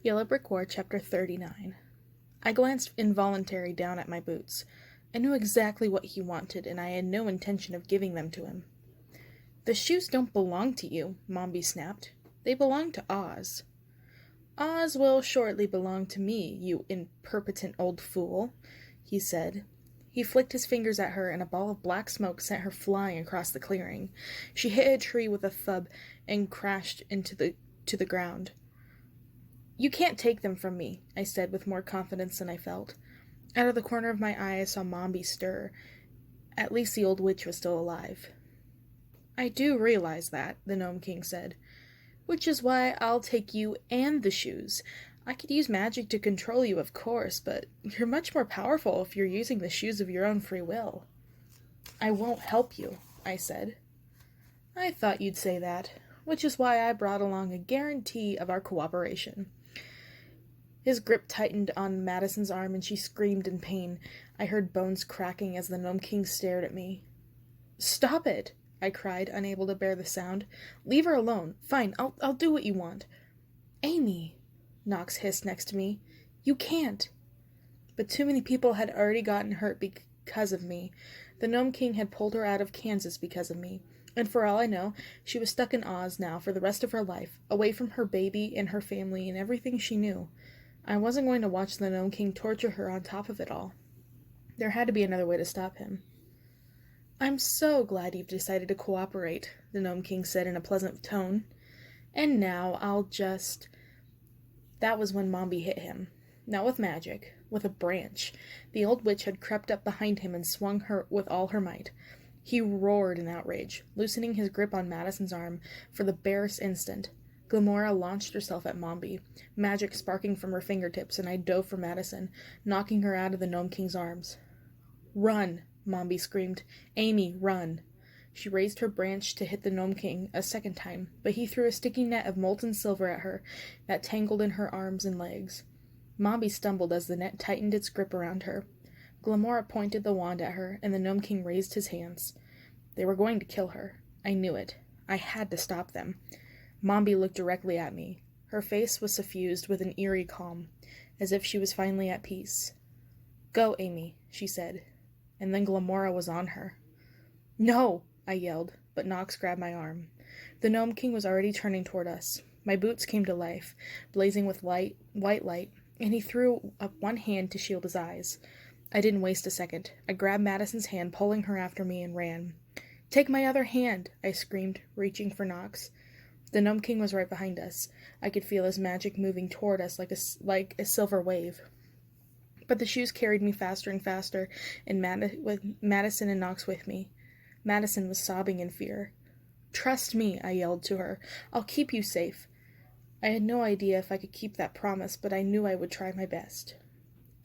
Yellow Brick War, Chapter 39. I glanced involuntarily down at my boots. I knew exactly what he wanted, and I had no intention of giving them to him. "The shoes don't belong to you," Mombi snapped. "They belong to Oz." "Oz will shortly belong to me, you impertinent old fool," he said. He flicked his fingers at her, and a ball of black smoke sent her flying across the clearing. She hit a tree with a thud and crashed to the ground. "You can't take them from me," I said with more confidence than I felt. Out of the corner of my eye I saw Mombi stir. At least the old witch was still alive. "I do realize that," the Gnome King said. "Which is why I'll take you and the shoes. I could use magic to control you, of course, but you're much more powerful if you're using the shoes of your own free will." "I won't help you," I said. "I thought you'd say that, which is why I brought along a guarantee of our cooperation." His grip tightened on Madison's arm, and she screamed in pain. I heard bones cracking as the Gnome King stared at me. "Stop it!" I cried, unable to bear the sound. "Leave her alone. Fine, I'll do what you want." "Amy," Knox hissed next to me. "You can't." But too many people had already gotten hurt because of me. The Gnome King had pulled her out of Kansas because of me. And for all I know, she was stuck in Oz now for the rest of her life, away from her baby and her family and everything she knew. I wasn't going to watch the Gnome King torture her on top of it all. There had to be another way to stop him. "I'm so glad you've decided to cooperate," the Gnome King said in a pleasant tone. "And now I'll just—" That was when Mombi hit him. Not with magic, with a branch. The old witch had crept up behind him and swung her with all her might. He roared in outrage, loosening his grip on Madison's arm for the barest instant. Glamora launched herself at Mombi, magic sparking from her fingertips, and I dove for Madison, knocking her out of the Gnome King's arms. "Run!" Mombi screamed. "Amy, run!" She raised her branch to hit the Gnome King a second time, but he threw a sticky net of molten silver at her that tangled in her arms and legs. Mombi stumbled as the net tightened its grip around her. Glamora pointed the wand at her, and the Gnome King raised his hands. They were going to kill her. I knew it. I had to stop them. Mombi looked directly at me. Her face was suffused with an eerie calm, as if she was finally at peace. "Go, Amy," she said. And then Glamora was on her. "No!" I yelled, but Knox grabbed my arm. The Gnome King was already turning toward us. My boots came to life, blazing with white light, and he threw up one hand to shield his eyes. I didn't waste a second. I grabbed Madison's hand, pulling her after me, and ran. "Take my other hand!" I screamed, reaching for Knox. The Gnome King was right behind us. I could feel his magic moving toward us like a silver wave. But the shoes carried me faster and faster, and with Madison and Knox with me. Madison was sobbing in fear. "Trust me," I yelled to her. "I'll keep you safe." I had no idea if I could keep that promise, but I knew I would try my best.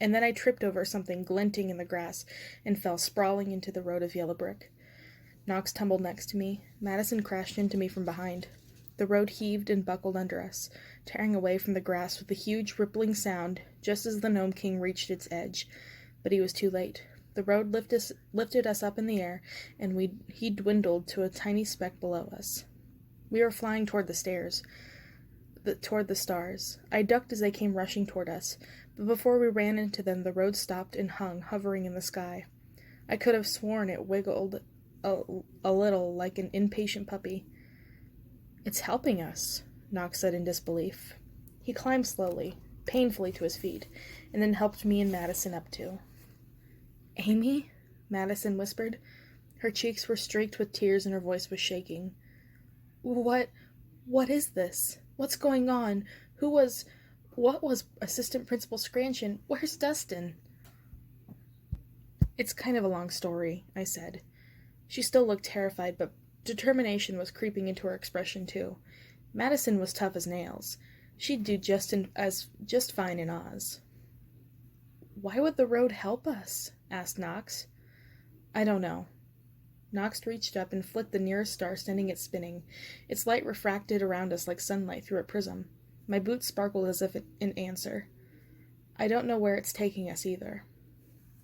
And then I tripped over something glinting in the grass and fell sprawling into the road of yellow brick. Knox tumbled next to me. Madison crashed into me from behind. The road heaved and buckled under us, tearing away from the grass with a huge rippling sound just as the Gnome King reached its edge. But he was too late. The road lifted us up in the air, and he dwindled to a tiny speck below us. We were flying toward the stars. I ducked as they came rushing toward us, but before we ran into them, the road stopped and hung, hovering in the sky. I could have sworn it wiggled a little like an impatient puppy. "It's helping us," Knox said in disbelief. He climbed slowly, painfully to his feet, and then helped me and Madison up too. "Amy?" Madison whispered. Her cheeks were streaked with tears and her voice was shaking. What is this? What's going on? What was Assistant Principal Scranton? Where's Dustin?" "It's kind of a long story," I said. She still looked terrified, but determination was creeping into her expression too. Madison was tough as nails. She'd do just fine in Oz. "Why would the road help us?" asked Knox. "I don't know." Knox reached up and flicked the nearest star, sending it spinning. Its light refracted around us like sunlight through a prism. My boots sparkled as if in answer. "I don't know where it's taking us either."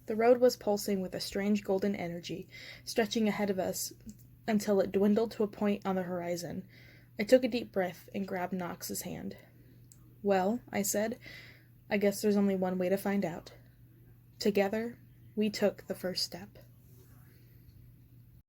The road was pulsing with a strange golden energy, stretching ahead of us until it dwindled to a point on the horizon. I took a deep breath and grabbed Knox's hand. Well, I said, I guess there's only one way to find out. Together, we took the first step.